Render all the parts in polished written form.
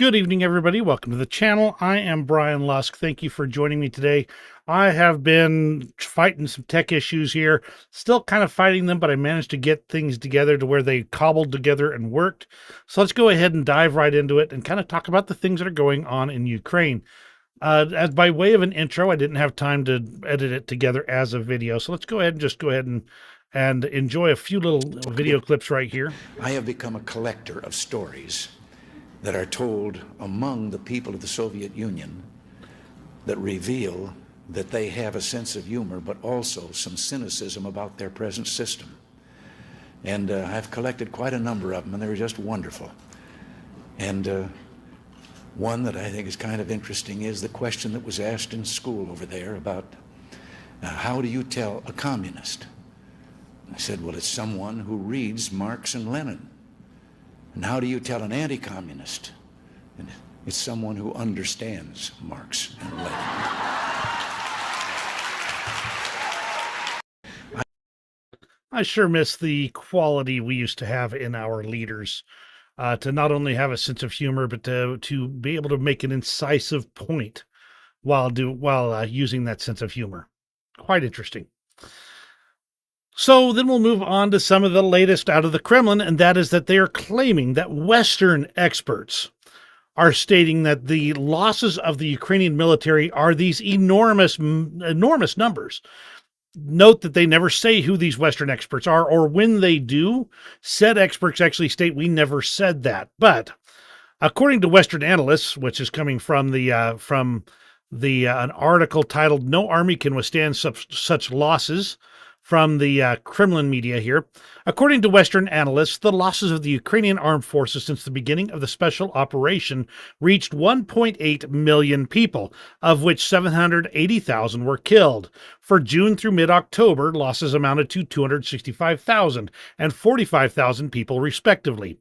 Good evening, everybody. Welcome to the channel. I am Brian Lusk. Thank you for joining me today. I have been fighting some tech issues here, still kind of fighting them, but I managed to get things together to where they cobbled together and worked. So let's go ahead and dive right into it and kind of talk about the things that are going on in Ukraine. As by way of an intro, I didn't have time to edit it together as a video. So let's go ahead and enjoy a few little video clips right here. I have become a collector of stories that are told among the people of the Soviet Union that reveal that they have a sense of humor, but also some cynicism about their present system. And I've collected quite a number of them, and they're just wonderful. And one that I think is kind of interesting is the question that was asked in school over there about how do you tell a communist? I said, well, it's someone who reads Marx and Lenin. And how do you tell an anti-communist? And it's someone who understands Marx and Lenin. I sure miss the quality we used to have in our leaders, to not only have a sense of humor, but to be able to make an incisive point while using that sense of humor. Quite interesting. So then we'll move on to some of the latest out of the Kremlin, and that is that they are claiming that Western experts are stating that the losses of the Ukrainian military are these enormous numbers. Note that they never say who these Western experts are, or when they do, said experts actually state we never said that. But according to Western analysts, which is coming from an article titled "No Army Can Withstand Such Losses," from the Kremlin media here. According to Western analysts, the losses of the Ukrainian armed forces since the beginning of the special operation reached 1.8 million people, of which 780,000 were killed. For June through mid-October, losses amounted to 265,000 and 45,000 people, respectively.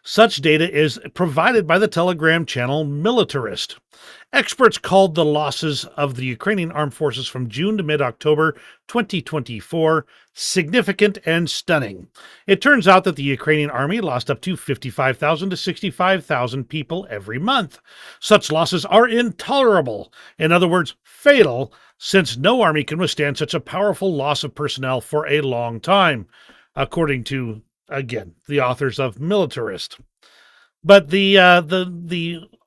Such data is provided by the Telegram channel Militarist. Experts called the losses of the Ukrainian armed forces from June to mid-October 2024 significant and stunning. It turns out that the Ukrainian army lost up to 55,000 to 65,000 people every month. Such losses are intolerable, in other words, fatal, since no army can withstand such a powerful loss of personnel for a long time, according to, again, the authors of Militarist. But the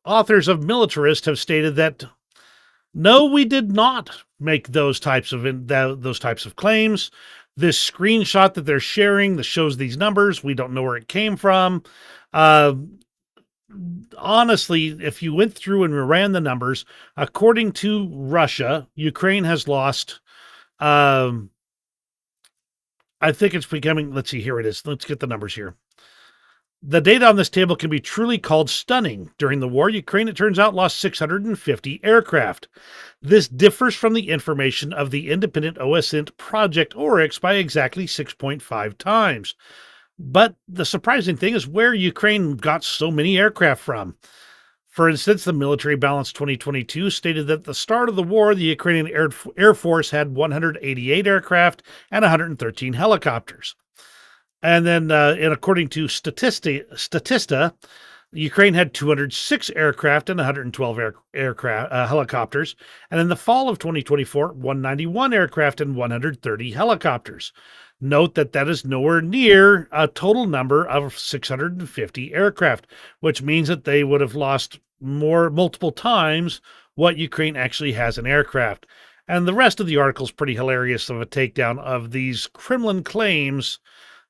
authors of Militarist have stated that no, we did not make those types of claims. This screenshot that they're sharing that shows these numbers, we don't know where it came from. Honestly, if you went through and ran the numbers, according to Russia, Ukraine has lost. I think it's becoming. Let's see. Here it is. Let's get the numbers here. The data on this table can be truly called stunning. During the war, Ukraine, it turns out, lost 650 aircraft. This differs from the information of the independent OSINT Project Oryx by exactly 6.5 times. But the surprising thing is where Ukraine got so many aircraft from. For instance, the Military Balance 2022 stated that at the start of the war, the Ukrainian Air Force had 188 aircraft and 113 helicopters. And then, according to Statista, Ukraine had 206 aircraft and 112 helicopters. And in the fall of 2024, 191 aircraft and 130 helicopters. Note that that is nowhere near a total number of 650 aircraft, which means that they would have lost multiple times what Ukraine actually has in aircraft. And the rest of the article is pretty hilarious of a takedown of these Kremlin claims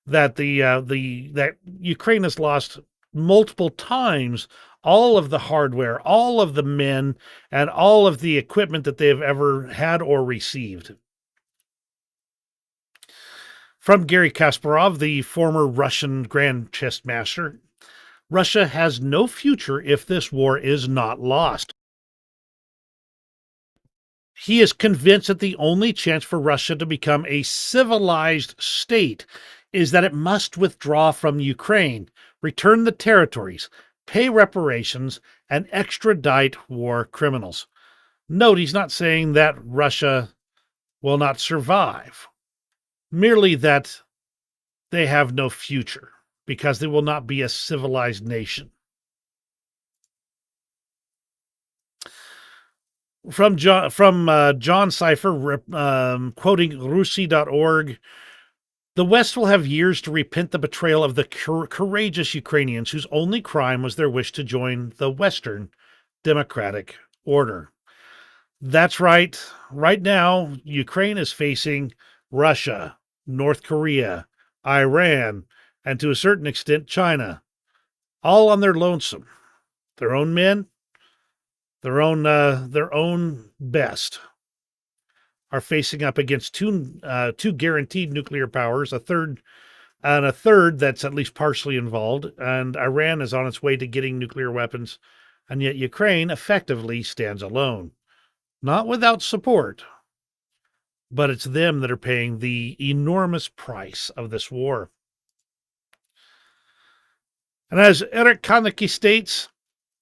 that that Ukraine has lost multiple times all of the hardware, all of the men, and all of the equipment that they have ever had or received. From Gary Kasparov, the former Russian Grand Chess Master, Russia has no future if this war is not lost. He is convinced that the only chance for Russia to become a civilized state is that it must withdraw from Ukraine, return the territories, pay reparations, and extradite war criminals. Note, he's not saying that Russia will not survive, merely that they have no future because they will not be a civilized nation. John Cipher, quoting Rusi.org, the West will have years to repent the betrayal of the courageous Ukrainians whose only crime was their wish to join the Western democratic order. That's right. Right now, Ukraine is facing Russia, North Korea, Iran, and to a certain extent, China, all on their lonesome. Their own men, their own best, are facing up against two guaranteed nuclear powers, a third that's at least partially involved, and Iran is on its way to getting nuclear weapons, and yet Ukraine effectively stands alone. Not without support, but it's them that are paying the enormous price of this war. And as Eric Kaneki states,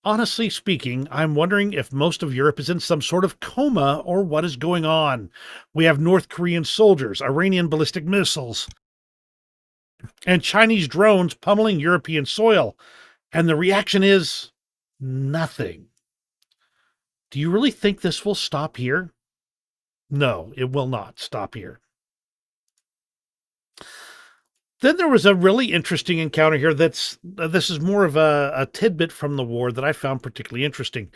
honestly speaking, I'm wondering if most of Europe is in some sort of coma or what is going on. We have North Korean soldiers, Iranian ballistic missiles, and Chinese drones pummeling European soil. And the reaction is nothing. Do you really think this will stop here? No, it will not stop here. Then there was a really interesting encounter here this is more of a tidbit from the war that I found particularly interesting.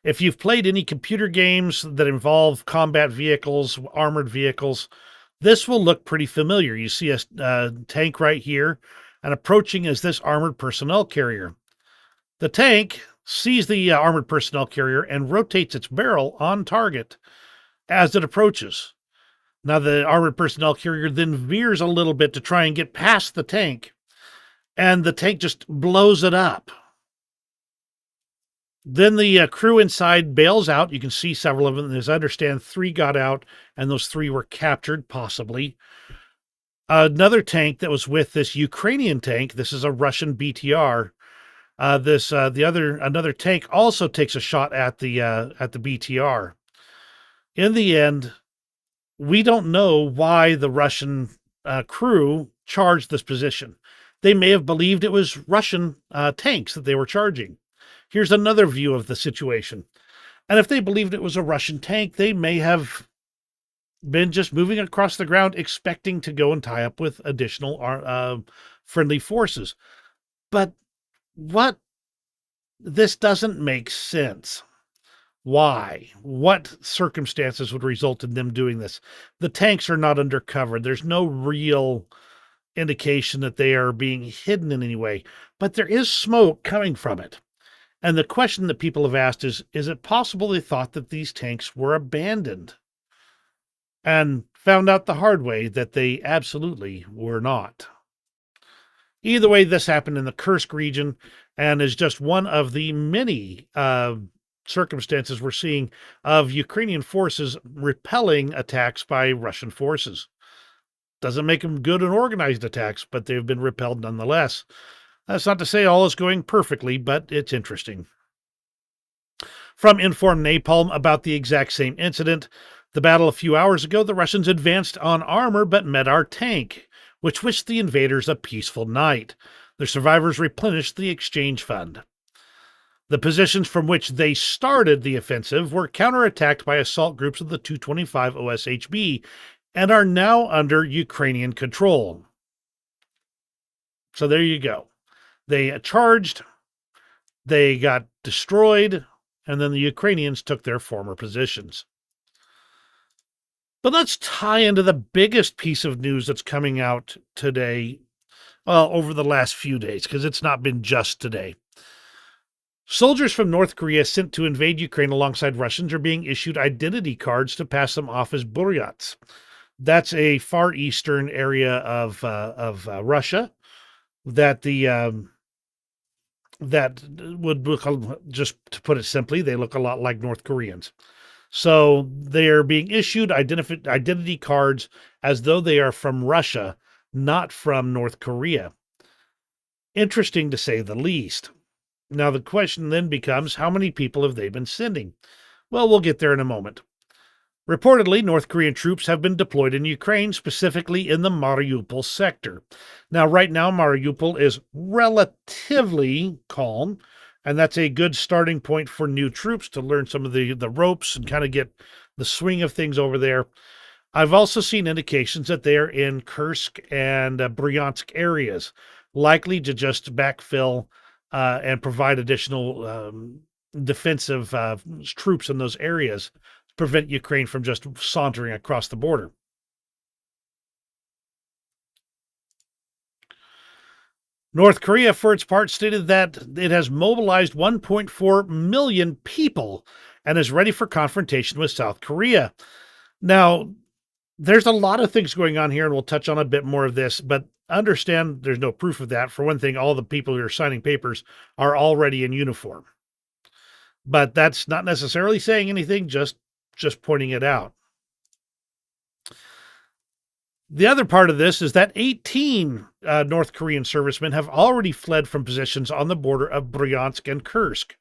If you've played any computer games that involve combat vehicles, armored vehicles, this will look pretty familiar. You see a tank right here, and approaching is this armored personnel carrier. The tank sees the armored personnel carrier and rotates its barrel on target as it approaches. Now, the armored personnel carrier then veers a little bit to try and get past the tank, and the tank just blows it up. Then the crew inside bails out. You can see several of them. As I understand, 3 got out, and those 3 were captured, possibly. Another tank that was with this Ukrainian tank, this is a Russian BTR. Another tank also takes a shot at the BTR. In the end, we don't know why the Russian crew charged this position. They may have believed it was Russian tanks that they were charging. Here's another view of the situation. And if they believed it was a Russian tank, they may have been just moving across the ground expecting to go and tie up with additional friendly forces. But this doesn't make sense. Why? What circumstances would result in them doing this? The tanks are not undercover. There's no real indication that they are being hidden in any way, but there is smoke coming from it. And the question that people have asked is it possible they thought that these tanks were abandoned? And found out the hard way that they absolutely were not. Either way, this happened in the Kursk region and is just one of the many circumstances we're seeing of Ukrainian forces repelling attacks by Russian forces. Doesn't make them good and organized attacks, but they've been repelled nonetheless. That's not to say all is going perfectly, but it's interesting. From Informed Napalm about the exact same incident, the battle a few hours ago, the Russians advanced on armor but met our tank, which wished the invaders a peaceful night. The survivors replenished the exchange fund. The positions from which they started the offensive were counterattacked by assault groups of the 225 OSHB and are now under Ukrainian control. So there you go. They charged, they got destroyed, and then the Ukrainians took their former positions. But let's tie into the biggest piece of news that's coming out today, over the last few days, because it's not been just today. Soldiers from North Korea sent to invade Ukraine alongside Russians are being issued identity cards to pass them off as buryats. That's a far eastern area of Russia that that would look, just to put it simply, they look a lot like North Koreans. So they're being issued identity cards as though they are from Russia, not from North Korea. Interesting to say the least. Now, the question then becomes, how many people have they been sending? Well, we'll get there in a moment. Reportedly, North Korean troops have been deployed in Ukraine, specifically in the Mariupol sector. Now, right now, Mariupol is relatively calm, And that's a good starting point for new troops to learn some of the ropes and kind of get the swing of things over there. I've also seen indications that they're in Kursk and Bryansk areas, likely to just backfill and provide additional defensive troops in those areas to prevent Ukraine from just sauntering across the border. North Korea, for its part, stated that it has mobilized 1.4 million people and is ready for confrontation with South Korea. Now, there's a lot of things going on here, and we'll touch on a bit more of this, but understand there's no proof of that. For one thing, all the people who are signing papers are already in uniform. But that's not necessarily saying anything, just pointing it out. The other part of this is that 18 North Korean servicemen have already fled from positions on the border of Bryansk and Kursk,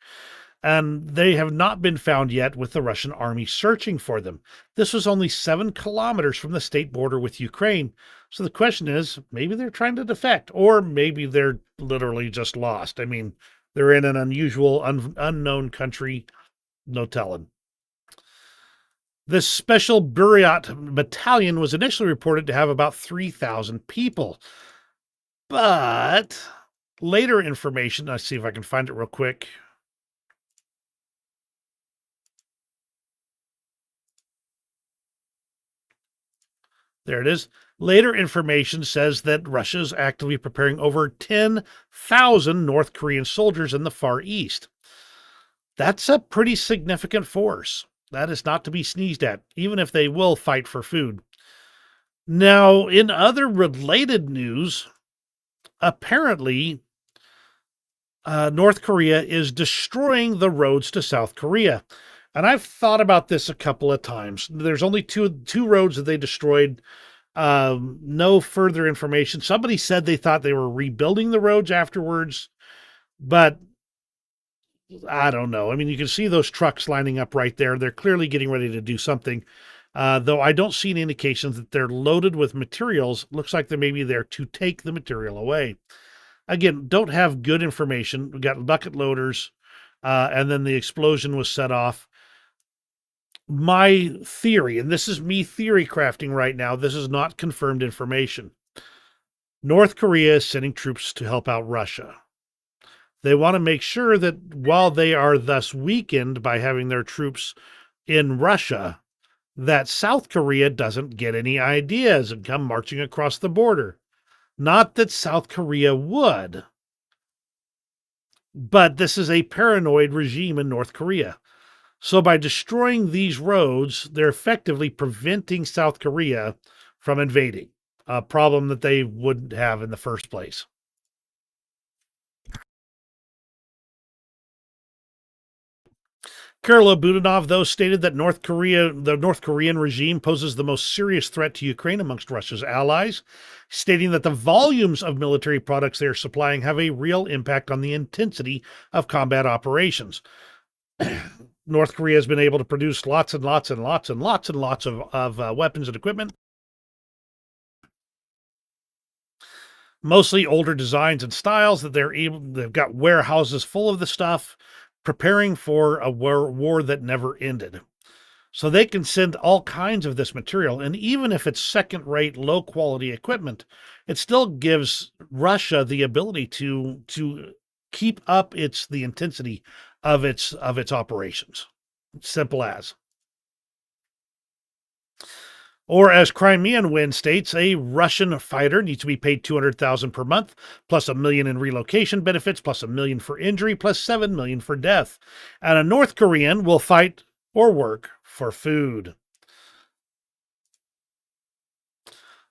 and they have not been found yet, with the Russian army searching for them. This was only 7 kilometers from the state border with Ukraine. So the question is, maybe they're trying to defect, or maybe they're literally just lost. I mean, they're in an unusual, unknown country, no telling. This special Buryat battalion was initially reported to have about 3,000 people. But later information, let's see if I can find it real quick. There it is. Later information says that Russia is actively preparing over 10,000 North Korean soldiers in the Far East. That's a pretty significant force. That is not to be sneezed at, even if they will fight for food. Now, in other related news, apparently, North Korea is destroying the roads to South Korea. And I've thought about this a couple of times. There's only two roads that they destroyed. No further information. Somebody said they thought they were rebuilding the roads afterwards, but I don't know. I mean, you can see those trucks lining up right there. They're clearly getting ready to do something, though I don't see any indications that they're loaded with materials. Looks like they may be there to take the material away. Again, don't have good information. We got bucket loaders, and then the explosion was set off. My theory, and this is me theory crafting right now, this is not confirmed information. North Korea is sending troops to help out Russia. They want to make sure that while they are thus weakened by having their troops in Russia, that South Korea doesn't get any ideas and come marching across the border. Not that South Korea would, but this is a paranoid regime in North Korea. So by destroying these roads, they're effectively preventing South Korea from invading, a problem that they wouldn't have in the first place. Kirill Budanov, though, stated that the North Korean regime poses the most serious threat to Ukraine amongst Russia's allies, stating that the volumes of military products they are supplying have a real impact on the intensity of combat operations. North Korea has been able to produce lots and lots and lots and lots and lots of weapons and equipment, mostly older designs and styles that they've got warehouses full of the stuff, preparing for a war that never ended. So they can send all kinds of this material, and even if it's second-rate, low-quality equipment, it still gives Russia the ability to keep up the intensity of its operations. Simple as. Or as Crimean Wind states, a Russian fighter needs to be paid $200,000 per month, plus $1 million in relocation benefits, plus $1 million for injury, plus $7 million for death. And a North Korean will fight or work for food.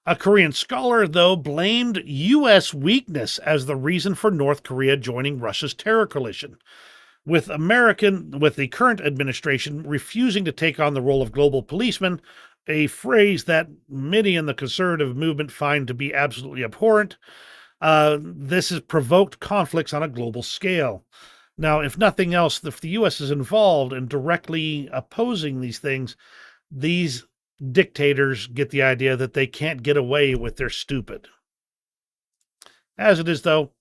A Korean scholar, though, blamed U.S. weakness as the reason for North Korea joining Russia's terror coalition, with the current administration refusing to take on the role of global policeman, a phrase that many in the conservative movement find to be absolutely abhorrent. This has provoked conflicts on a global scale. Now, if nothing else, if the U.S. is involved in directly opposing these things, these dictators get the idea that they can't get away with their stupid. As it is, though,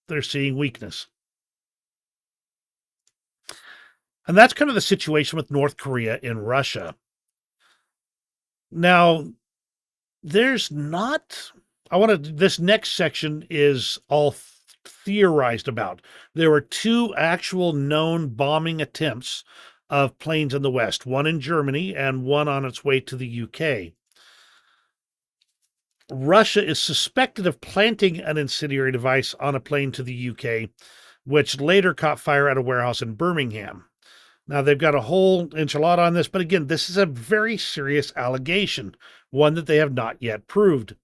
they're seeing weakness. And that's kind of the situation with North Korea and Russia. Now, there's not, this next section is all theorized about. There were two actual known bombing attempts of planes in the West, one in Germany and one on its way to the UK. Russia is suspected of planting an incendiary device on a plane to the UK, which later caught fire at a warehouse in Birmingham. Now, they've got a whole enchilada on this, but again, this is a very serious allegation, one that they have not yet proved.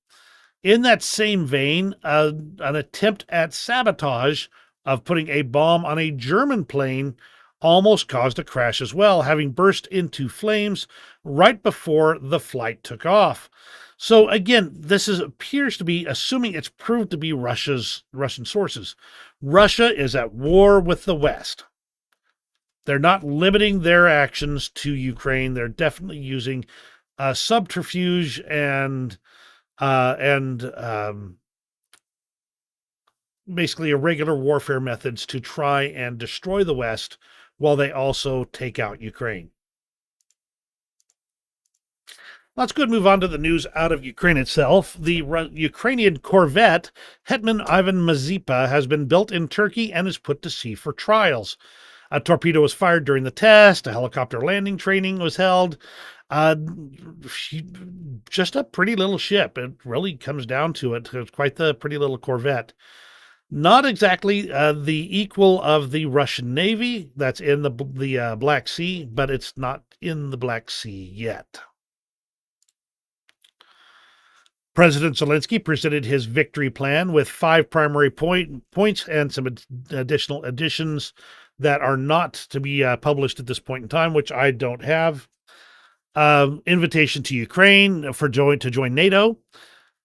In that same vein, an attempt at sabotage of putting a bomb on a German plane almost caused a crash as well, having burst into flames right before the flight took off. So again, appears to be, assuming it's proved to be Russian sources. Russia is at war with the West. They're not limiting their actions to Ukraine. They're definitely using subterfuge and basically irregular warfare methods to try and destroy the West while they also take out Ukraine. Let's go and move on to the news out of Ukraine itself. The Ukrainian corvette Hetman Ivan Mazepa has been built in Turkey and is put to sea for trials. A torpedo was fired during the test. A helicopter landing training was held. Just a pretty little ship. It really comes down to it. It's quite the pretty little corvette. Not exactly the equal of the Russian Navy that's in the Black Sea, but it's not in the Black Sea yet. President Zelensky presented his victory plan with 5 primary points and some additional additions that are not to be published at this point in time, which I don't have. Invitation to Ukraine to join NATO.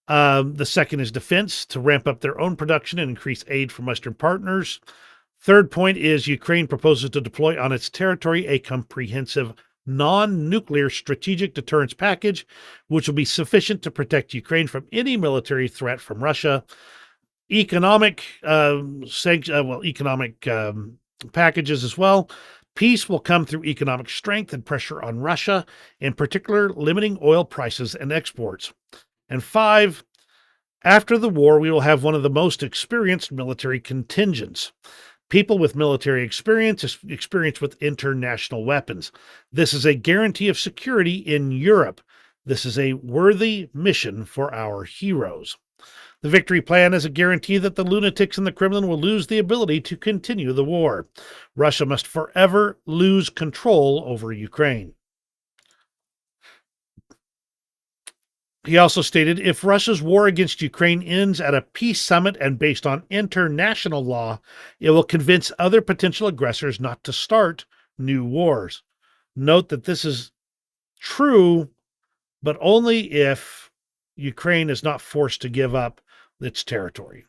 The second is defense, to ramp up their own production and increase aid from Western partners. Third point is Ukraine proposes to deploy on its territory a comprehensive non-nuclear strategic deterrence package, which will be sufficient to protect Ukraine from any military threat from Russia. Economic packages as well. Peace will come through economic strength and pressure on Russia, in particular limiting oil prices and exports. And 5, after the war, we will have one of the most experienced military contingents. People with military experience with international weapons. This is a guarantee of security in Europe. This is a worthy mission for our heroes. The victory plan is a guarantee that the lunatics in the Kremlin will lose the ability to continue the war. Russia must forever lose control over Ukraine. He also stated, if Russia's war against Ukraine ends at a peace summit and based on international law, it will convince other potential aggressors not to start new wars. Note that this is true, but only if Ukraine is not forced to give up its territory.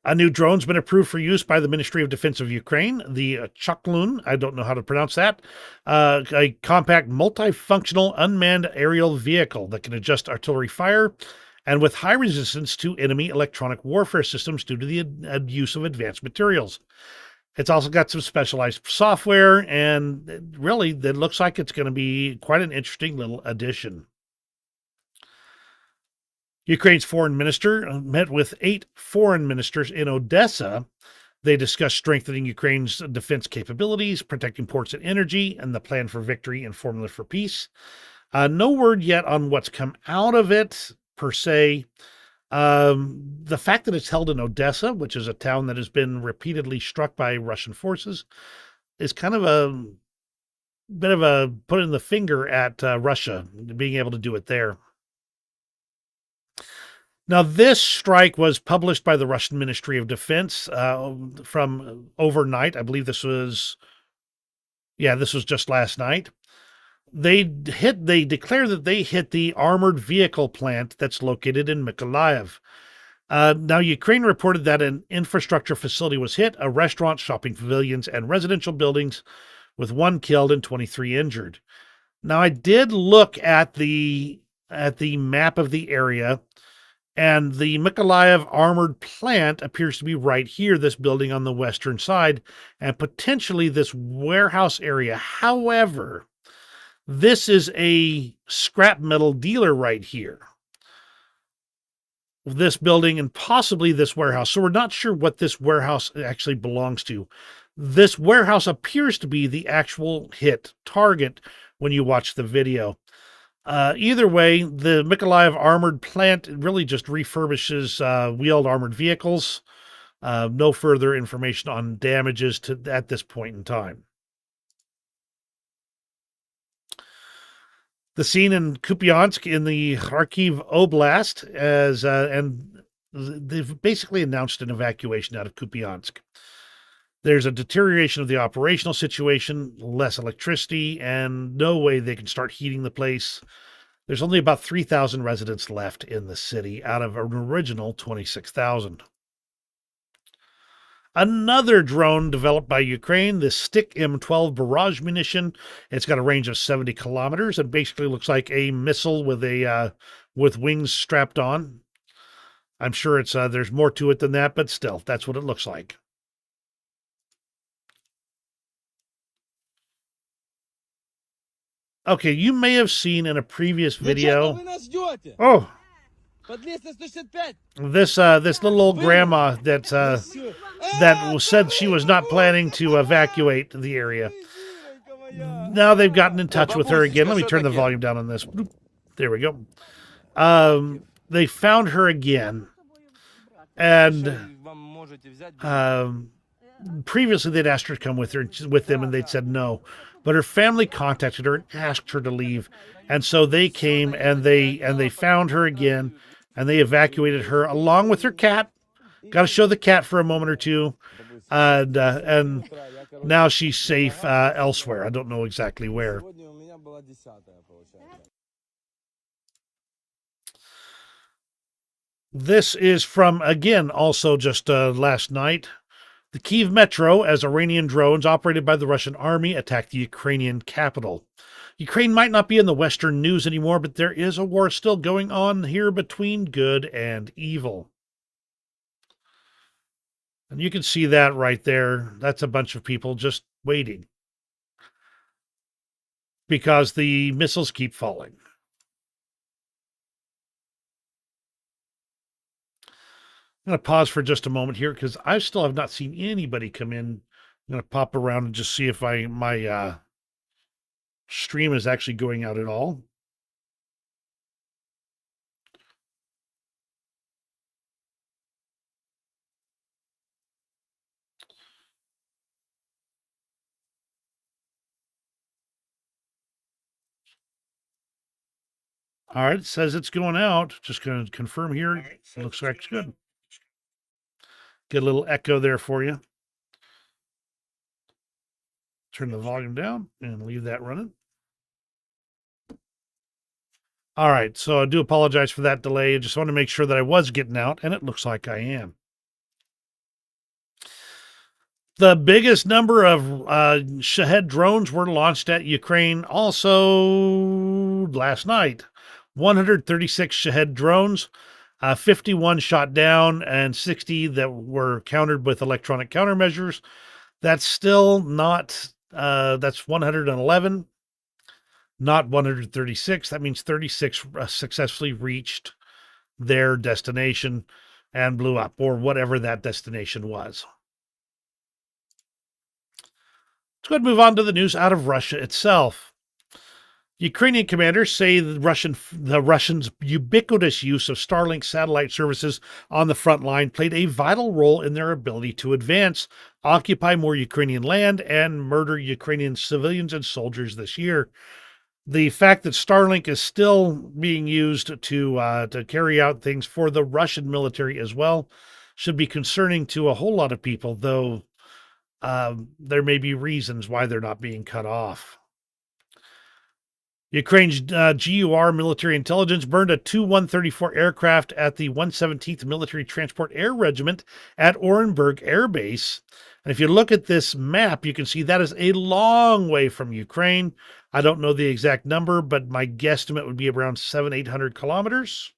A new drone's been approved for use by the Ministry of Defense of Ukraine, the Chaklun, I don't know how to pronounce that, a compact multifunctional unmanned aerial vehicle that can adjust artillery fire and with high resistance to enemy electronic warfare systems due to the use of advanced materials. It's also got some specialized software, and really, it looks like it's going to be quite an interesting little addition. Ukraine's foreign minister met with 8 foreign ministers in Odessa. They discussed strengthening Ukraine's defense capabilities, protecting ports and energy, and the plan for victory and formula for peace. No word yet on what's come out of it, per se. The fact that it's held in Odessa, which is a town that has been repeatedly struck by Russian forces, is kind of a bit of a putting the finger at Russia, being able to do it there. Now, this strike was published by the Russian Ministry of Defense from overnight. I believe this was just last night. They declare that they hit the armored vehicle plant that's located in Mykolaiv. Now, Ukraine reported that an infrastructure facility was hit, a restaurant, shopping pavilions, and residential buildings, with 1 killed and 23 injured. Now, I did look at the map of the area, And the Mykolaiv armored plant appears to be right here, this building on the western side, and potentially this warehouse area. However, this is a scrap metal dealer right here. This building and possibly this warehouse. So we're not sure what this warehouse actually belongs to. This warehouse appears to be the actual hit target when you watch the video. Either way, the Mykolaiv armored plant really just refurbishes wheeled armored vehicles. No further information on damages at this point in time. The scene in Kupiansk in the Kharkiv Oblast, and they've basically announced an evacuation out of Kupiansk. There's a deterioration of the operational situation, less electricity, and no way they can start heating the place. There's only about 3,000 residents left in the city out of an original 26,000. Another drone developed by Ukraine, the Stick M12 barrage munition. It's got a range of 70 kilometers and basically looks like a missile with wings strapped on. I'm sure it's there's more to it than that, but still, that's what it looks like. Okay, you may have seen in a previous video. Oh, this little old grandma that said she was not planning to evacuate the area. Now they've gotten in touch with her again. Let me turn the volume down on this. There we go. They found her again, and previously they'd asked her to come with them, and they'd said no. But her family contacted her and asked her to leave, and so they came and they found her again, and they evacuated her along with her cat. Got to show the cat for a moment or two, and now she's safe elsewhere. I don't know exactly where. This is from, again, also just last night. The Kyiv metro, as Iranian drones operated by the Russian army attacked the Ukrainian capital. Ukraine might not be in the Western news anymore, but there is a war still going on here between good and evil. And you can see that right there. That's a bunch of people just waiting because the missiles keep falling. I'm going to pause for just a moment here because I still have not seen anybody come in. I'm going to pop around and just see if my stream is actually going out at all. All right, it says it's going out. Just going to confirm here. It looks like it's good. Get a little echo there for you. Turn the volume down and leave that running. All right, so I do apologize for that delay. I just want to make sure that I was getting out, and it looks like I am. The biggest number of Shahed drones were launched at Ukraine also last night. 136 Shahed drones, 51 shot down, and 60 that were countered with electronic countermeasures. That's still not, that's 111, not 136. That means 36 successfully reached their destination and blew up, or whatever that destination was. Let's go ahead and move on to the news out of Russia itself. Ukrainian commanders say the Russians' ubiquitous use of Starlink satellite services on the front line played a vital role in their ability to advance, occupy more Ukrainian land, and murder Ukrainian civilians and soldiers this year. The fact that Starlink is still being used to carry out things for the Russian military as well should be concerning to a whole lot of people, though there may be reasons why they're not being cut off. Ukraine's GUR military intelligence burned a Tu-134 aircraft at the 117th Military Transport Air Regiment at Orenburg Air Base. And if you look at this map, you can see that is a long way from Ukraine. I don't know the exact number, but my guesstimate would be around 700-800 kilometers.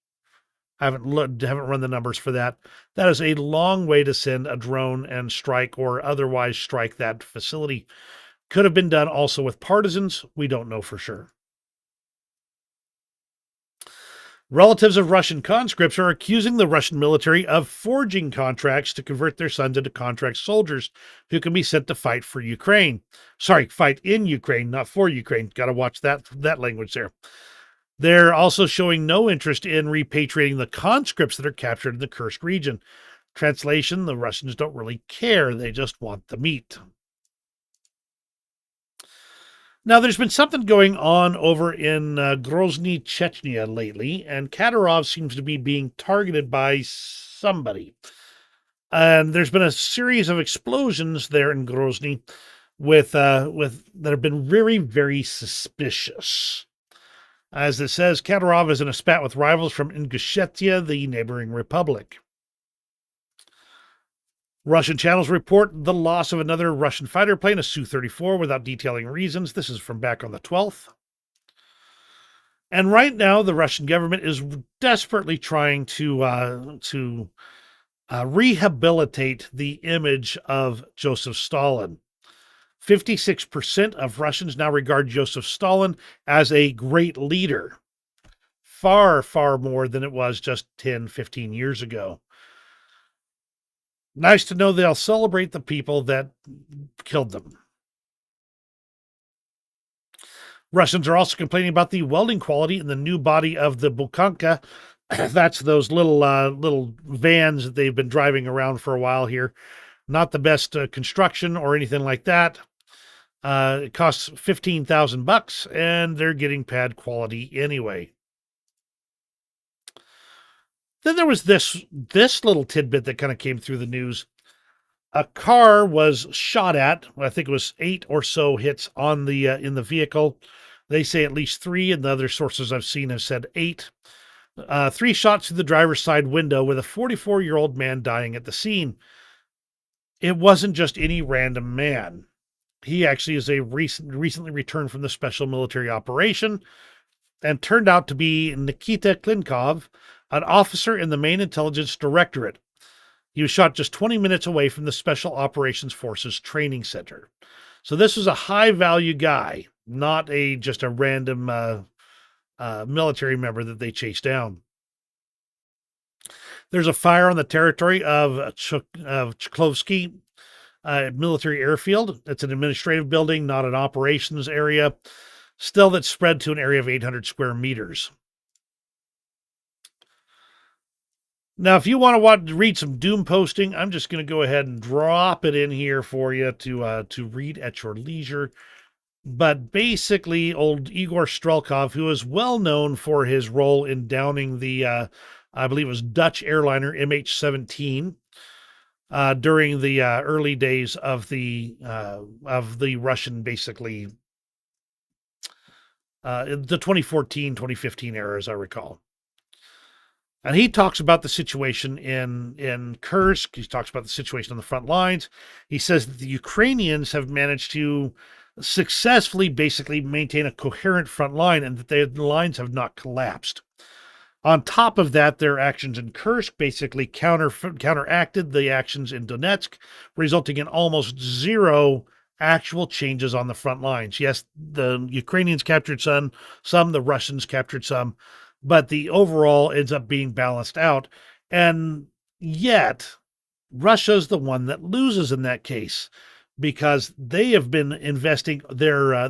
Haven't run the numbers for that. That is a long way to send a drone and strike or otherwise strike that facility. Could have been done also with partisans. We don't know for sure. Relatives of Russian conscripts are accusing the Russian military of forging contracts to convert their sons into contract soldiers who can be sent to fight for Ukraine. Sorry, fight in Ukraine, not for Ukraine. Got to watch that language there. They're also showing no interest in repatriating the conscripts that are captured in the Kursk region. Translation, the Russians don't really care. They just want the meat. Now, there's been something going on over in Grozny, Chechnya lately, and Kadyrov seems to be being targeted by somebody. And there's been a series of explosions there in Grozny with that have been very, very suspicious. As it says, Kadyrov is in a spat with rivals from Ingushetia, the neighboring republic. Russian channels report the loss of another Russian fighter plane, a Su-34, without detailing reasons. This is from back on the 12th. And right now, the Russian government is desperately trying to rehabilitate the image of Joseph Stalin. 56% of Russians now regard Joseph Stalin as a great leader. Far, far more than it was just 10, 15 years ago. Nice to know they'll celebrate the people that killed them. Russians are also complaining about the welding quality in the new body of the Bukhanka. That's those little vans that they've been driving around for a while here. Not the best construction or anything like that. It costs $15,000, and they're getting bad quality anyway. Then there was this little tidbit that kind of came through the news. A car was shot at. I think it was 8 or so hits on the in the vehicle. They say at least 3, and the other sources I've seen have said 8. 3 shots through the driver's side window, with a 44-year-old man dying at the scene. It wasn't just any random man. He actually is a recently returned from the special military operation, and turned out to be Nikita Klinkov, an officer in the main intelligence directorate. He was shot just 20 minutes away from the Special Operations Forces Training Center. So this was a high-value guy, not just a random military member that they chased down. There's a fire on the territory of Chklovsky military airfield. It's an administrative building, not an operations area. Still, that's spread to an area of 800 square meters. Now, if you want to read some doom posting, I'm just going to go ahead and drop it in here for you to read at your leisure. But basically, old Igor Strelkov, who is well known for his role in downing the, I believe it was Dutch airliner MH17 during the early days of the Russian, basically, the 2014, 2015 era, as I recall. And he talks about the situation in Kursk. He talks about the situation on the front lines. He says that the Ukrainians have managed to successfully basically maintain a coherent front line, and that the lines have not collapsed. On top of that, their actions in Kursk basically counteracted the actions in Donetsk, resulting in almost zero actual changes on the front lines. Yes, the Ukrainians captured some, the Russians captured some, but the overall ends up being balanced out. And yet, Russia's the one that loses in that case, because they have been investing their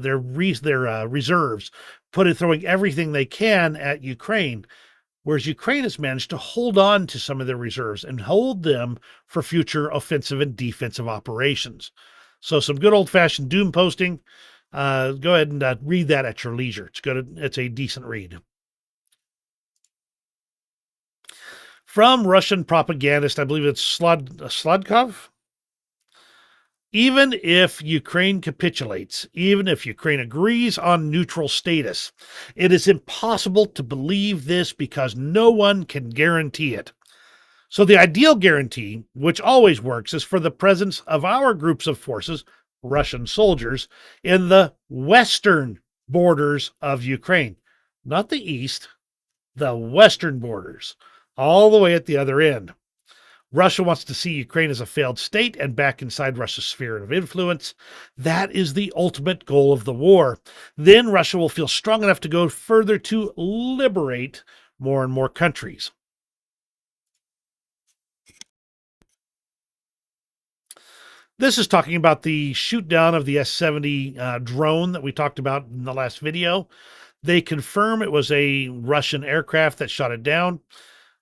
reserves, throwing everything they can at Ukraine, whereas Ukraine has managed to hold on to some of their reserves and hold them for future offensive and defensive operations. So some good old-fashioned doom posting. Go ahead and read that at your leisure. It's good. It's a decent read. From Russian propagandist, I believe it's Sladkov. Even if Ukraine capitulates, even if Ukraine agrees on neutral status, it is impossible to believe this because no one can guarantee it. So the ideal guarantee, which always works, is for the presence of our groups of forces, Russian soldiers, in the western borders of Ukraine. Not the east, the western borders. all the way at the other end. Russia wants to see Ukraine as a failed state and back inside Russia's sphere of influence. That is the ultimate goal of the war. Then Russia will feel strong enough to go further to liberate more and more countries. This is talking about the shoot down of the S-70 drone that we talked about in the last video. They confirm it was a Russian aircraft that shot it down,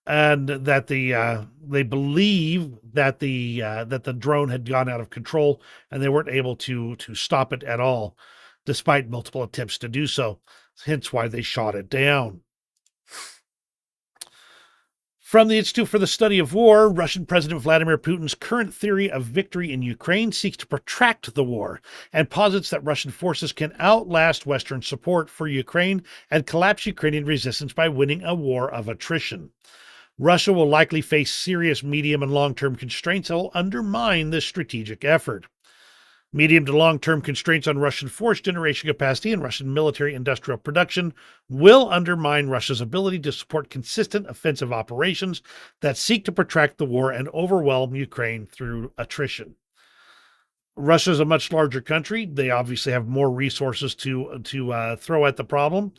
and that they believe that the drone had gone out of control and they weren't able to stop it at all, despite multiple attempts to do so. Hence why they shot it down. From the Institute for the Study of War, Russian President Vladimir Putin's current theory of victory in Ukraine seeks to protract the war and posits that Russian forces can outlast Western support for Ukraine and collapse Ukrainian resistance by winning a war of attrition. Russia will likely face serious medium and long-term constraints that will undermine this strategic effort. Medium to long-term constraints on Russian force generation capacity and Russian military industrial production will undermine Russia's ability to support consistent offensive operations that seek to protract the war and overwhelm Ukraine through attrition. Russia is a much larger country. They obviously have more resources to throw at the problem.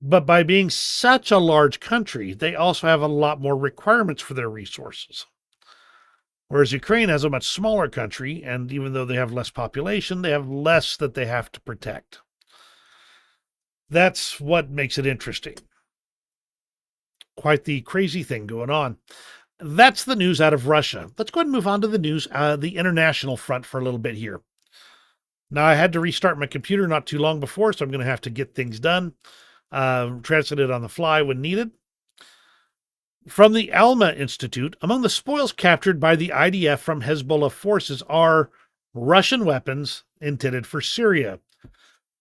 But by being such a large country, they also have a lot more requirements for their resources. Whereas Ukraine has a much smaller country, and even though they have less population, they have less that they have to protect. That's what makes it interesting. Quite the crazy thing going on. That's the news out of Russia. Let's go ahead and move on to the news, the international front for a little bit here. Now, I had to restart my computer not too long before, so I'm going to have to get things done. Translate it on the fly when needed. From the Alma Institute, among the spoils captured by the IDF from Hezbollah forces are Russian weapons intended for Syria.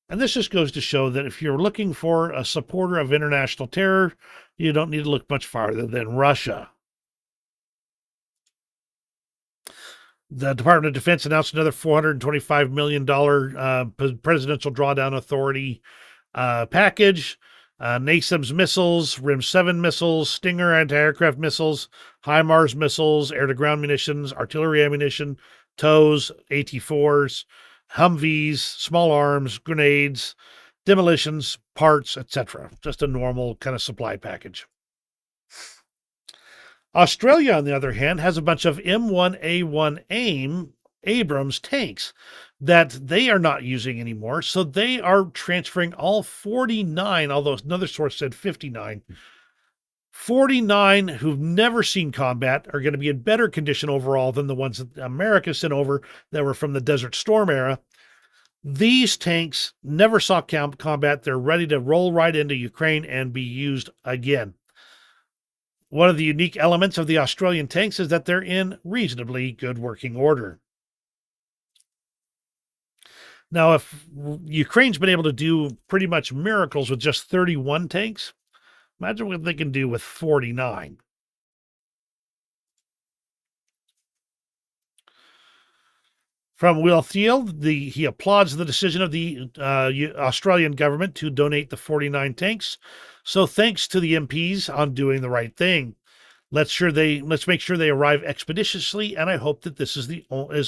And this just goes to show that if you're looking for a supporter of international terror, you don't need to look much farther than Russia. The Department of Defense announced another $425 million presidential drawdown authority package. NASAMS missiles, RIM-7 missiles, Stinger anti-aircraft missiles, HIMARS missiles, air-to-ground munitions, artillery ammunition, TOWs, AT-4s, Humvees, small arms, grenades, demolitions, parts, etc. Just a normal kind of supply package. Australia, on the other hand, has a bunch of M1A1 AIM Abrams tanks that they are not using anymore. So they are transferring all 49, although another source said 59. 49 who've never seen combat are going to be in better condition overall than the ones that America sent over that were from the Desert Storm era. These tanks never saw combat. They're ready to roll right into Ukraine and be used again. One of the unique elements of the Australian tanks is that they're in reasonably good working order. Now, if Ukraine's been able to do pretty much miracles with just 31 tanks, imagine what they can do with 49. From Will Thiel, he applauds the decision of the Australian government to donate the 49 tanks. So thanks to the MPs on doing the right thing. Let's make sure they arrive expeditiously, and I hope that this is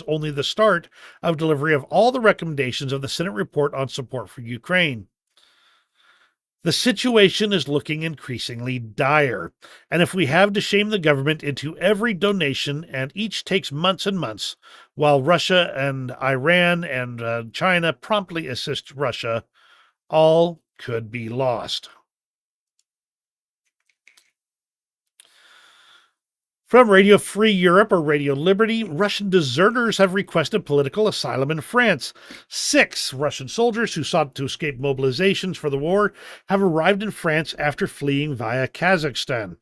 only the start of delivery of all the recommendations of the Senate report on support for Ukraine. The situation is looking increasingly dire, and if we have to shame the government into every donation, and each takes months and months, while Russia and Iran and China promptly assist Russia, all could be lost. From Radio Free Europe or Radio Liberty, Russian deserters have requested political asylum in France. 6 Russian soldiers who sought to escape mobilizations for the war have arrived in France after fleeing via Kazakhstan.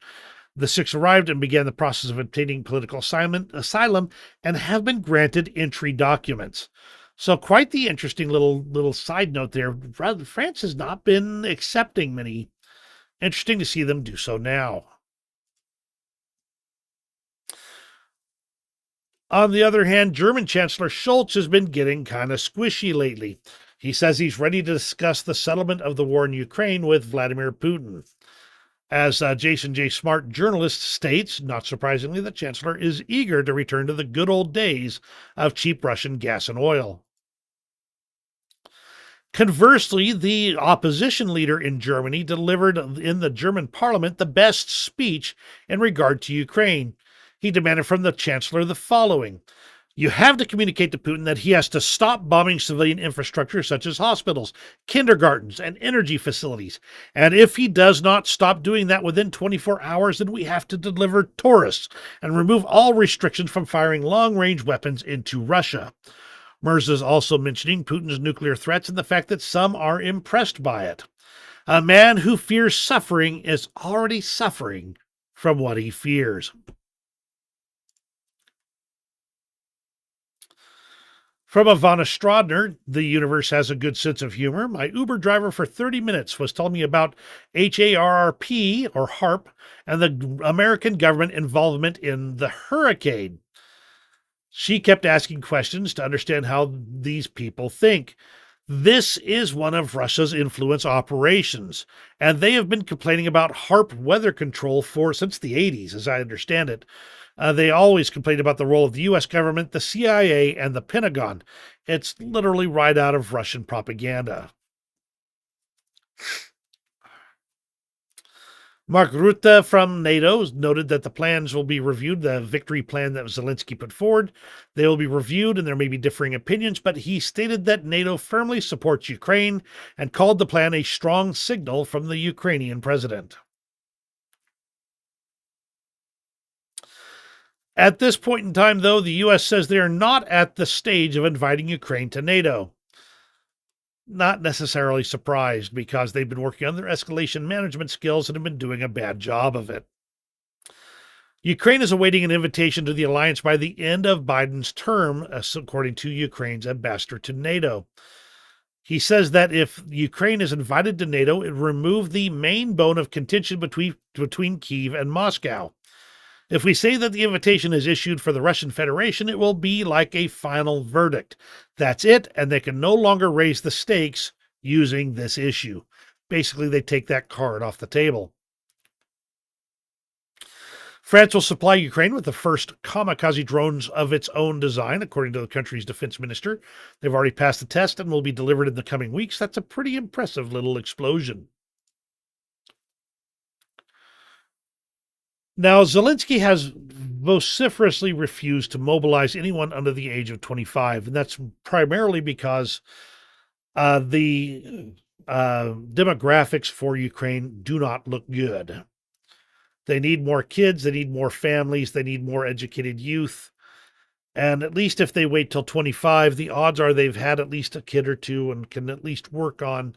The 6 arrived and began the process of obtaining political asylum and have been granted entry documents. So quite the interesting little side note there. France has not been accepting many. Interesting to see them do so now. On the other hand, German Chancellor Scholz has been getting kind of squishy lately. He says he's ready to discuss the settlement of the war in Ukraine with Vladimir Putin. As Jason J. Smart, journalist, states, not surprisingly, the chancellor is eager to return to the good old days of cheap Russian gas and oil. Conversely, the opposition leader in Germany delivered in the German parliament the best speech in regard to Ukraine. He demanded from the chancellor the following: you have to communicate to Putin that he has to stop bombing civilian infrastructure such as hospitals, kindergartens, and energy facilities. And if he does not stop doing that within 24 hours, then we have to deliver tourists and remove all restrictions from firing long-range weapons into Russia. Merz is also mentioning Putin's nuclear threats and the fact that some are impressed by it. A man who fears suffering is already suffering from what he fears. From Ivana Strodner, the universe has a good sense of humor. My Uber driver for 30 minutes was telling me about HARP, or HARP, and the American government involvement in the hurricane. She kept asking questions to understand how these people think. This is one of Russia's influence operations, and they have been complaining about HARP weather control since the 80s, as I understand it. They always complain about the role of the U.S. government, the CIA, and the Pentagon. It's literally right out of Russian propaganda. Mark Rutte from NATO noted that the plans will be reviewed, the victory plan that Zelensky put forward. They will be reviewed and there may be differing opinions, but he stated that NATO firmly supports Ukraine and called the plan a strong signal from the Ukrainian president. At this point in time, though, the U.S. says they are not at the stage of inviting Ukraine to NATO. Not necessarily surprised, because they've been working on their escalation management skills and have been doing a bad job of it. Ukraine is awaiting an invitation to the alliance by the end of Biden's term, according to Ukraine's ambassador to NATO. He says that if Ukraine is invited to NATO, it will remove the main bone of contention between Kyiv and Moscow. If we say that the invitation is issued for the Russian Federation, it will be like a final verdict. That's it, and they can no longer raise the stakes using this issue. Basically, they take that card off the table. France will supply Ukraine with the first kamikaze drones of its own design, according to the country's defense minister. They've already passed the test and will be delivered in the coming weeks. That's a pretty impressive little explosion. Now, Zelensky has vociferously refused to mobilize anyone under the age of 25, and that's primarily because the demographics for Ukraine do not look good. They need more kids, they need more families, they need more educated youth, and at least if they wait till 25, the odds are they've had at least a kid or two and can at least work on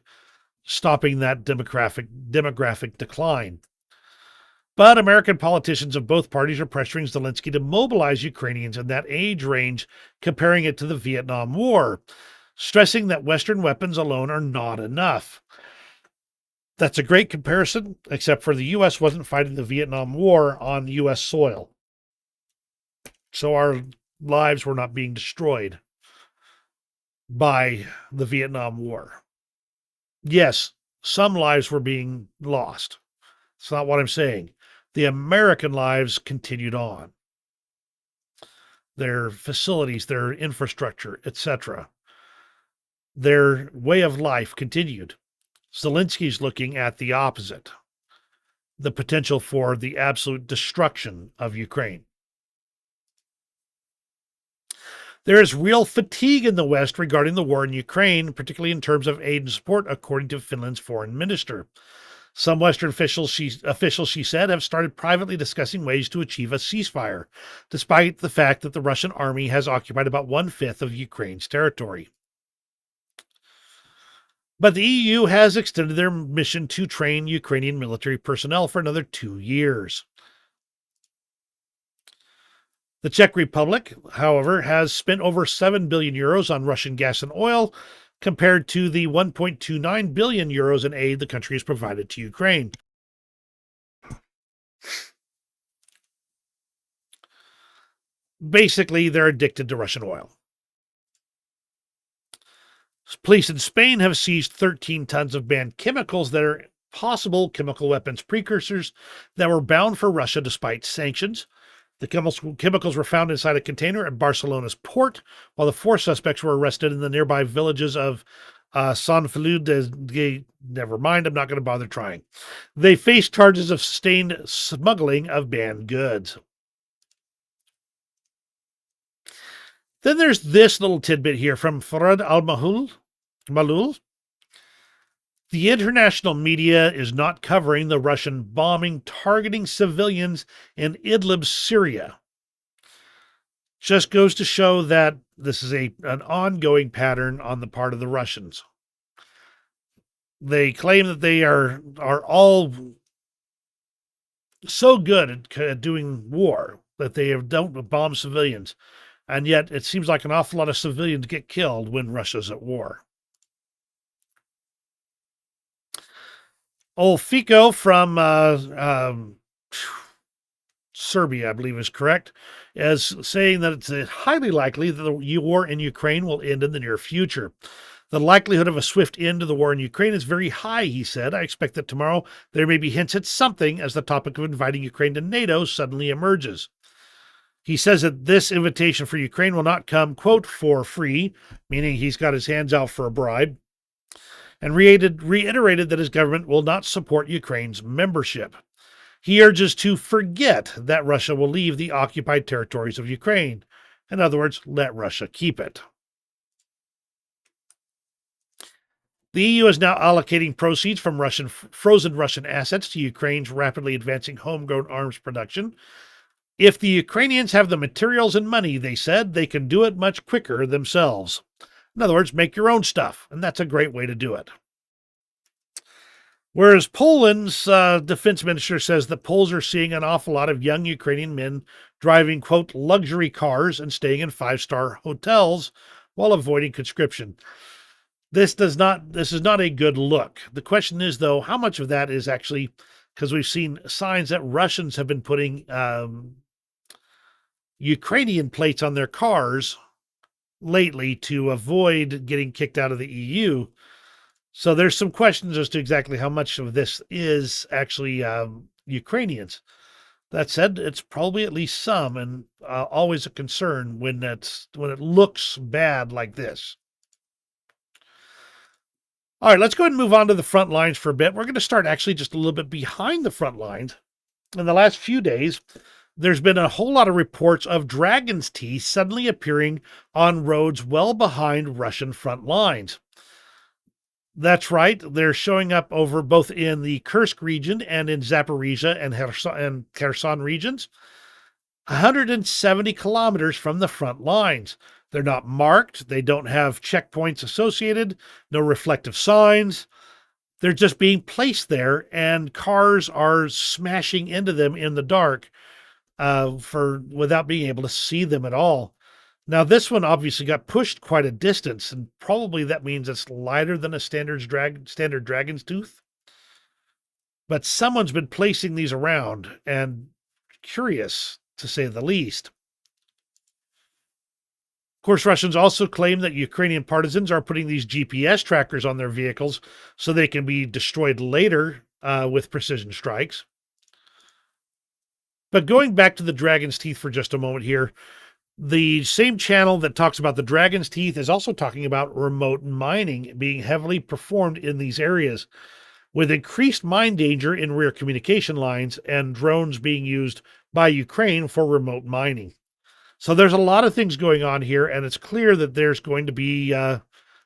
stopping that demographic decline. But American politicians of both parties are pressuring Zelensky to mobilize Ukrainians in that age range, comparing it to the Vietnam War, stressing that Western weapons alone are not enough. That's a great comparison, except for the U.S. wasn't fighting the Vietnam War on U.S. soil. So our lives were not being destroyed by the Vietnam War. Yes, some lives were being lost. That's not what I'm saying. The American lives continued on. Their facilities, their infrastructure, etc. Their way of life continued. Zelensky's looking at the opposite, the potential for the absolute destruction of Ukraine. There is real fatigue in the West regarding the war in Ukraine, particularly in terms of aid and support, according to Finland's foreign minister. Some Western officials, she said, have started privately discussing ways to achieve a ceasefire, despite the fact that the Russian army has occupied about 1/5 of Ukraine's territory. But the EU has extended their mission to train Ukrainian military personnel for another 2 years. The Czech Republic, however, has spent over 7 billion euros on Russian gas and oil, compared to the 1.29 billion euros in aid the country has provided to Ukraine. Basically, they're addicted to Russian oil. Police in Spain have seized 13 tons of banned chemicals that are possible chemical weapons precursors that were bound for Russia despite sanctions. The chemicals were found inside a container at Barcelona's port, while the 4 suspects were arrested in the nearby villages of San Feliu de... Never mind, I'm not going to bother trying. They faced charges of sustained smuggling of banned goods. Then there's this little tidbit here from Farad Malul. The international media is not covering the Russian bombing targeting civilians in Idlib, Syria. Just goes to show that this is an ongoing pattern on the part of the Russians. They claim that they are all so good at doing war that they don't bomb civilians. And yet it seems like an awful lot of civilians get killed when Russia's at war. Old Fico from Serbia, I believe is correct, is saying that it's highly likely that the war in Ukraine will end in the near future. The likelihood of a swift end to the war in Ukraine is very high, he said. I expect that tomorrow there may be hints at something as the topic of inviting Ukraine to NATO suddenly emerges. He says that this invitation for Ukraine will not come, quote, for free, meaning he's got his hands out for a bribe, and reiterated that his government will not support Ukraine's membership. He urges to forget that Russia will leave the occupied territories of Ukraine. In other words, let Russia keep it. The EU is now allocating proceeds from frozen Russian assets to Ukraine's rapidly advancing homegrown arms production. If the Ukrainians have the materials and money, they said, they can do it much quicker themselves. In other words, make your own stuff, and that's a great way to do it. Whereas Poland's defense minister says that Poles are seeing an awful lot of young Ukrainian men driving, quote, luxury cars and staying in 5-star hotels while avoiding conscription. This is not a good look. The question is, though, how much of that is actually, because we've seen signs that Russians have been putting Ukrainian plates on their cars lately to avoid getting kicked out of the EU. So there's some questions as to exactly how much of this is actually Ukrainians. That said, it's probably at least some, and always a concern when it looks bad like this. All right, let's go ahead and move on to the front lines for a bit. We're going to start actually just a little bit behind the front lines. In the last few days, there's been a whole lot of reports of dragon's teeth suddenly appearing on roads well behind Russian front lines. That's right. They're showing up over both in the Kursk region and in Zaporizhia and Kherson regions, 170 kilometers from the front lines. They're not marked. They don't have checkpoints associated, no reflective signs. They're just being placed there, and cars are smashing into them in the dark without being able to see them at all. Now, this one obviously got pushed quite a distance, and probably that means it's lighter than a standard dragon's tooth. But someone's been placing these around, and curious, to say the least. Of course, Russians also claim that Ukrainian partisans are putting these GPS trackers on their vehicles so they can be destroyed later with precision strikes. But going back to the dragon's teeth for just a moment here, the same channel that talks about the dragon's teeth is also talking about remote mining being heavily performed in these areas, with increased mine danger in rear communication lines and drones being used by Ukraine for remote mining. So there's a lot of things going on here, and it's clear that there's going to be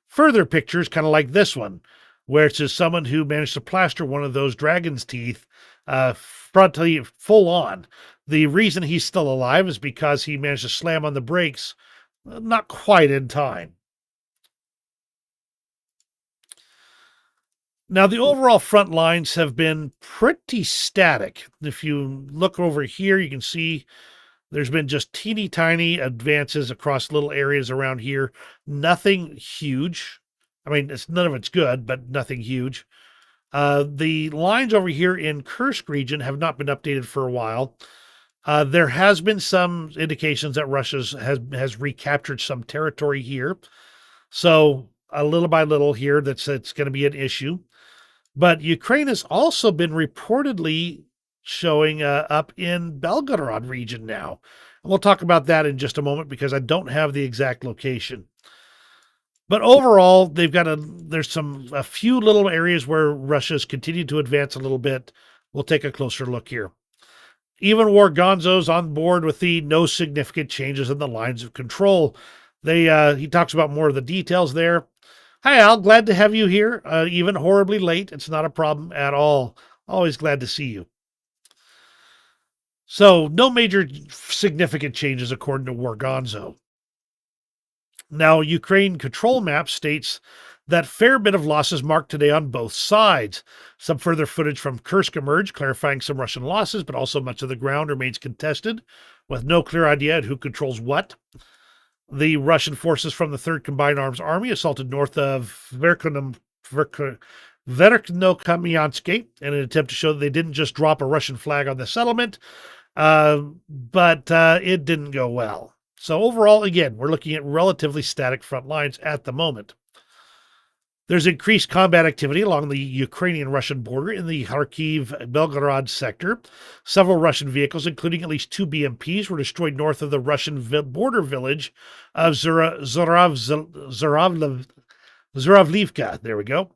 further pictures kind of like this one, where it's just someone who managed to plaster one of those dragon's teeth frontally full on. The reason he's still alive is because he managed to slam on the brakes not quite in time. Now, the overall front lines have been pretty static. If you look over here, you can see there's been just teeny tiny advances across little areas around here. Nothing huge. I mean, none of it's good, but nothing huge. The lines over here in Kursk region have not been updated for a while. There has been some indications that Russia has recaptured some territory here. So a little by little here, it's going to be an issue. But Ukraine has also been reportedly showing up in Belgorod region now. And we'll talk about that in just a moment because I don't have the exact location. But overall, there's a few little areas where Russia's continued to advance a little bit. We'll take a closer look here. Even War Gonzo's on board with the no significant changes in the lines of control. He talks about more of the details there. Hi, Al. Glad to have you here. Even horribly late. It's not a problem at all. Always glad to see you. So, no major significant changes according to War Gonzo. Now, Ukraine control map states that fair bit of losses marked today on both sides. Some further footage from Kursk emerged, clarifying some Russian losses, but also much of the ground remains contested, with no clear idea of who controls what. The Russian forces from the 3rd Combined Arms Army assaulted north of Verkhnokamiansky in an attempt to show that they didn't just drop a Russian flag on the settlement, but it didn't go well. So overall, again, we're looking at relatively static front lines at the moment. There's increased combat activity along the Ukrainian-Russian border in the Kharkiv-Belgorod sector. Several Russian vehicles, including at least 2 BMPs, were destroyed north of the Russian border village of Zuravlivka. There we go.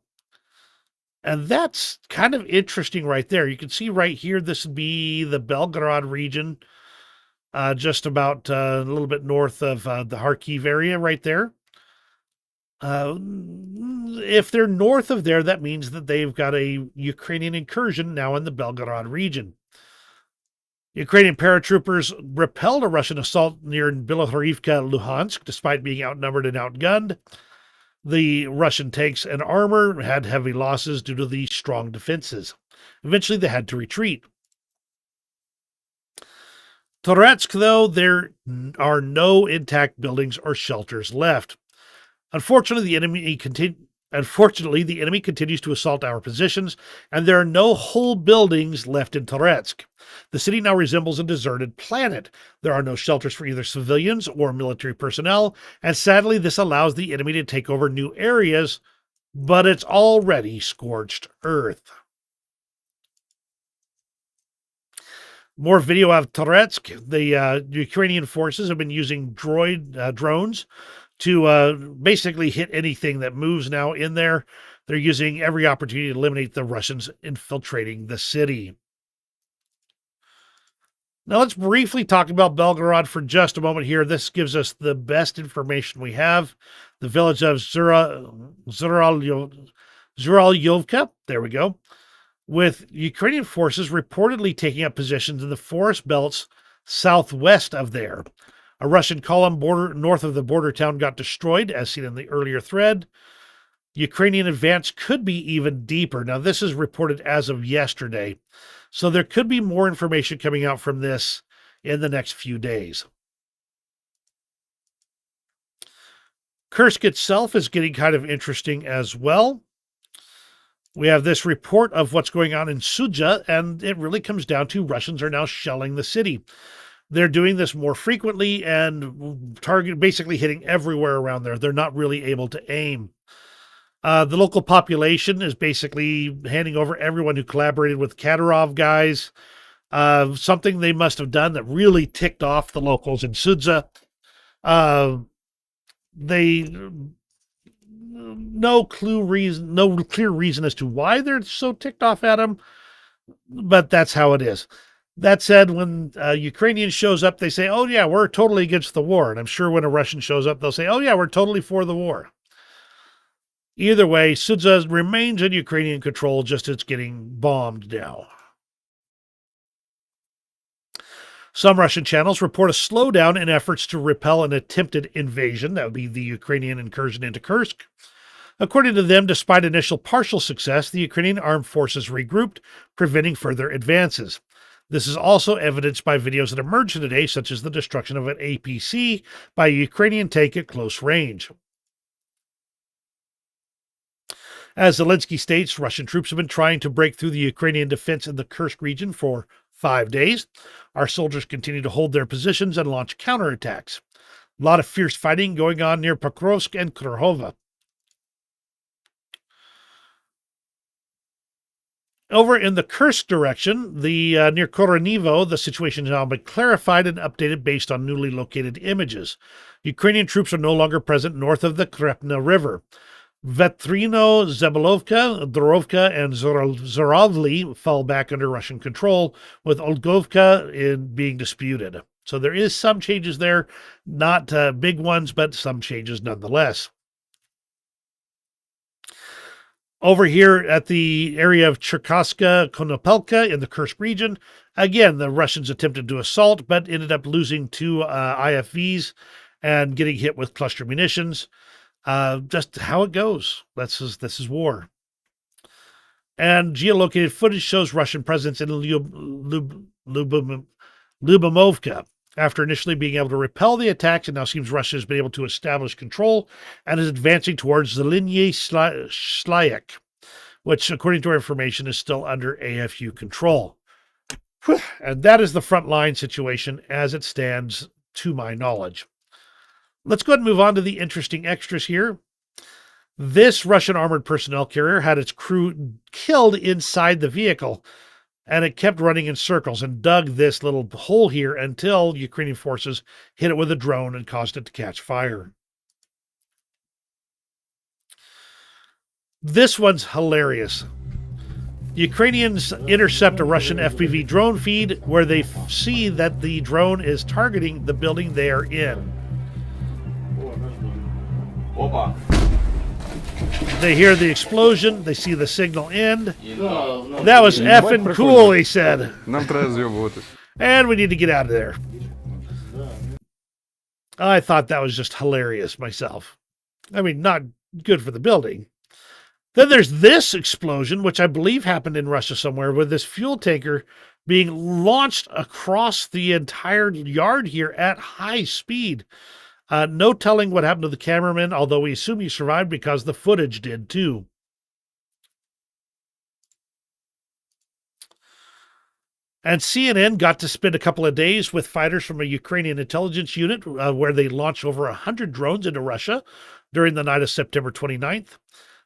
And that's kind of interesting right there. You can see right here, this would be the Belgorod region, just about a little bit north of the Kharkiv area right there. If they're north of there, that means that they've got a Ukrainian incursion now in the Belgorod region. Ukrainian paratroopers repelled a Russian assault near Bilohorivka, Luhansk, despite being outnumbered and outgunned. The Russian tanks and armor had heavy losses due to the strong defenses. Eventually, they had to retreat. Toretsk, though, there are no intact buildings or shelters left. Unfortunately, the enemy continues to assault our positions, and there are no whole buildings left in Toretsk. The city now resembles a deserted planet. There are no shelters for either civilians or military personnel, and sadly, this allows the enemy to take over new areas, but it's already scorched earth. More video of Toretsk. The Ukrainian forces have been using drones to basically hit anything that moves now in there. They're using every opportunity to eliminate the Russians infiltrating the city. Now let's briefly talk about Belgorod for just a moment here. This gives us the best information we have. The village of Zuralyovka, there we go, with Ukrainian forces reportedly taking up positions in the forest belts southwest of there. A Russian column north of the border town got destroyed, as seen in the earlier thread. Ukrainian advance could be even deeper. Now, this is reported as of yesterday, so there could be more information coming out from this in the next few days. Kursk itself is getting kind of interesting as well. We have this report of what's going on in Sudzha, and it really comes down to Russians are now shelling the city. They're doing this more frequently and basically hitting everywhere around there. They're not really able to aim. The local population is basically handing over everyone who collaborated with Kadyrov guys. Something they must have done that really ticked off the locals in Sudzha. No clear reason as to why they're so ticked off at him, but that's how it is. That said, when Ukrainian shows up, they say, oh yeah, we're totally against the war. And I'm sure when a Russian shows up, they'll say, oh yeah, we're totally for the war. Either way, Sudzha remains in Ukrainian control, just it's getting bombed now. Some Russian channels report a slowdown in efforts to repel an attempted invasion. That would be the Ukrainian incursion into Kursk. According to them, despite initial partial success, the Ukrainian armed forces regrouped, preventing further advances. This is also evidenced by videos that emerged today, such as the destruction of an APC by a Ukrainian tank at close range. As Zelensky states, Russian troops have been trying to break through the Ukrainian defense in the Kursk region for 5 days. Our soldiers continue to hold their positions and launch counterattacks. A lot of fierce fighting going on near Pokrovsk and Kurhova. Over in the Kursk direction, the near Koronivo, the situation has now been clarified and updated based on newly located images. Ukrainian troops are no longer present north of the Krepna River. Vetrino, Zabalovka, Dorovka, and Zorovli fall back under Russian control, with Olgovka being disputed. So there is some changes there, not big ones, but some changes nonetheless. Over here at the area of Cherkasska, Konopelka in the Kursk region, again, the Russians attempted to assault, but ended up losing 2 IFVs and getting hit with cluster munitions. Just how it goes. This is war. And geolocated footage shows Russian presence in Lyubimovka. After initially being able to repel the attacks, it now seems Russia has been able to establish control and is advancing towards Zelinie Slayek, which, according to our information, is still under AFU control. And that is the frontline situation as it stands, to my knowledge. Let's go ahead and move on to the interesting extras here. This Russian armored personnel carrier had its crew killed inside the vehicle, and it kept running in circles and dug this little hole here until Ukrainian forces hit it with a drone and caused it to catch fire. This one's hilarious. Ukrainians intercept a Russian FPV drone feed where they see that the drone is targeting the building they are in. They hear the explosion. They see the signal end. That was effing cool, he said. And we need to get out of there. I thought that was just hilarious myself. I mean, not good for the building. Then there's this explosion, which I believe happened in Russia somewhere, with this fuel tanker being launched across the entire yard here at high speed. No telling what happened to the cameraman, although we assume he survived because the footage did too. And CNN got to spend a couple of days with fighters from a Ukrainian intelligence unit where they launched over 100 drones into Russia during the night of September 29th.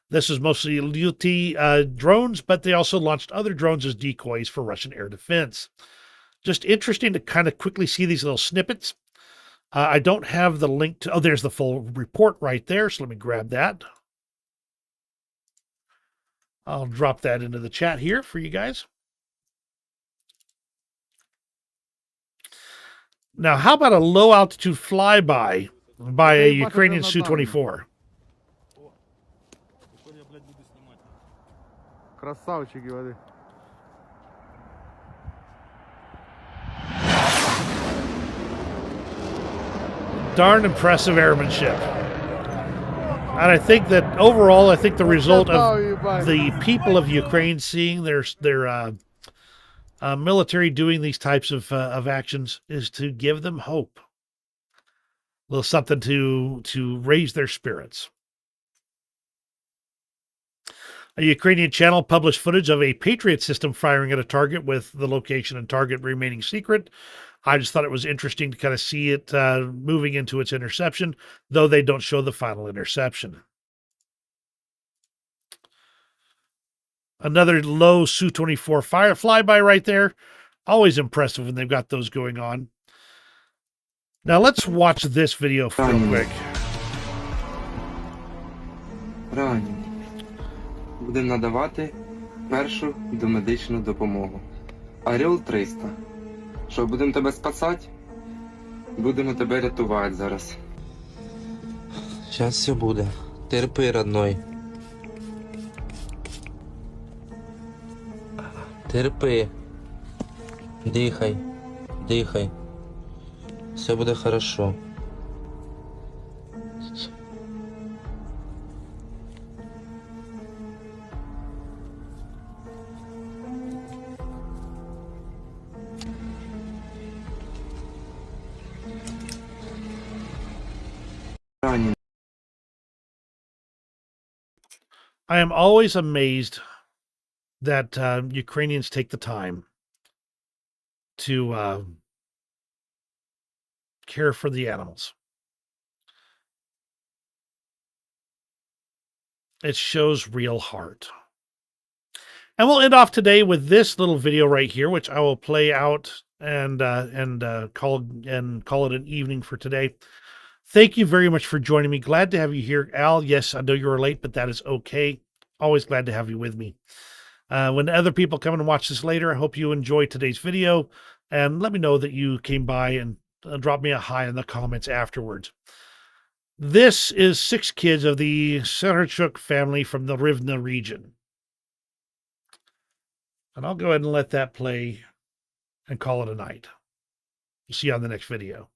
This is mostly Lyuti drones, but they also launched other drones as decoys for Russian air defense. Just interesting to kind of quickly see these little snippets. I don't have the link to, there's the full report right there. So let me grab that. I'll drop that into the chat here for you guys. Now, how about a low altitude flyby by a Ukrainian Su-24? Красавчики, воды. Darn impressive airmanship. And I think that overall, I think the result of the people of Ukraine seeing their military doing these types of actions is to give them hope. A little something to raise their spirits. A Ukrainian channel published footage of a Patriot system firing at a target with the location and target remaining secret. I just thought it was interesting to kind of see it moving into its interception, though they don't show the final interception. Another low Su-24 flyby right there. Always impressive when they've got those going on. Now let's watch this video real quick. Ранені. Будемо надавати першу домедичну допомогу. Орел 300. Що, будемо тебе спасати? Будемо тебе рятувати зараз. Зараз все буде. Терпи, родной. Терпи. Дихай. Дихай. Все буде хорошо. I am always amazed that Ukrainians take the time to care for the animals. It shows real heart. And we'll end off today with this little video right here, which I will play out and call it an evening for today. Thank you very much for joining me. Glad to have you here, Al. Yes, I know you were late, but that is okay. Always glad to have you with me. When other people come and watch this later, I hope you enjoyed today's video, and let me know that you came by and drop me a hi in the comments afterwards. This is 6 kids of the Serachuk family from the Rivne region. And I'll go ahead and let that play and call it a night. See you on the next video.